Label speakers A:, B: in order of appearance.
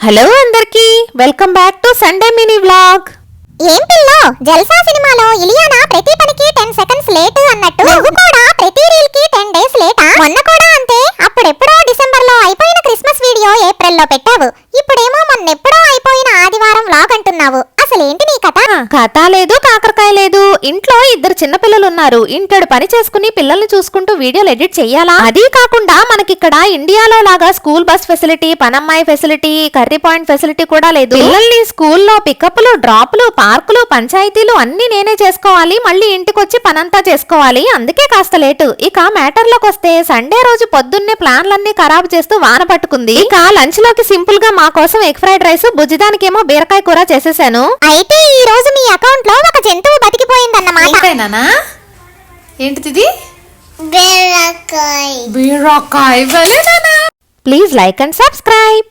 A: Hello అందరికి welcome back to Sunday mini vlog.
B: ఏం pillow జల్సా సినిమాలో ఇలియానా ప్రతి పనికి 10 సెకండ్స్ లేట్ అన్నట్టు నువ్వు కూడా ప్రతి రీల్ కి 10 డేస్ లేటా? మొన్న కూడా అంతే. అప్పుడెప్పుడో డిసెంబర్ లో అయిపోయిన క్రిస్మస్ వీడియో ఏప్రిల్ లో పెట్టావు. ఇప్పుడేమో మొన్నెప్పుడో అయిపోయిన ఆదివారం వ్లాగ్ అంటున్నావు. అసలేంటి నీ కథ?
A: కథ లేదు, కాకరకాయ లేదు. ఇంట్లో 2 చిన్నపిల్లలు ఉన్నారు. ఇంటడు పని చేసుకుని పిల్లల్ని చూసుకుంటూ వీడియోలు ఎడిట్ చెయ్యాలా? అదీ కాకుండా మనకిక్కడ ఇండియాలో లాగా స్కూల్ బస్ ఫెసిలిటీ, పనమ్మాయి ఫెసిలిటీ, కర్రీ పాయింట్ ఫెసిలిటీ కూడా లేదు. పిల్లల్ని స్కూల్లో పికప్లు, డ్రాప్లు, పార్కులు, పంచాయతీలు అన్ని నేనే చేసుకోవాలి. మళ్ళీ ఇంటికొచ్చి పనంతా చేసుకోవాలి. అందుకే కాస్త లేటు. ఇక మ్యాటర్ లోకి వస్తే సండే రోజు పొద్దున్నే ప్లాన్లన్నీ ఖరాబు చేస్తూ వాన పట్టుకుంది. ఇక లంచ్ లోకి సింపుల్ గా మా కోసం ఎగ్ ఫ్రైడ్ రైస్, బుజ్జిదానికేమో బీరకాయ కూర చేసేసాను.
B: అయితే ఈ రోజు మీ అకౌంట్ లో ఒక జంతువు బతికిపోయిందన్నమాట.
A: ఏంటిది?
B: బీరకాయ.
A: బీరకాయ. Please like and subscribe.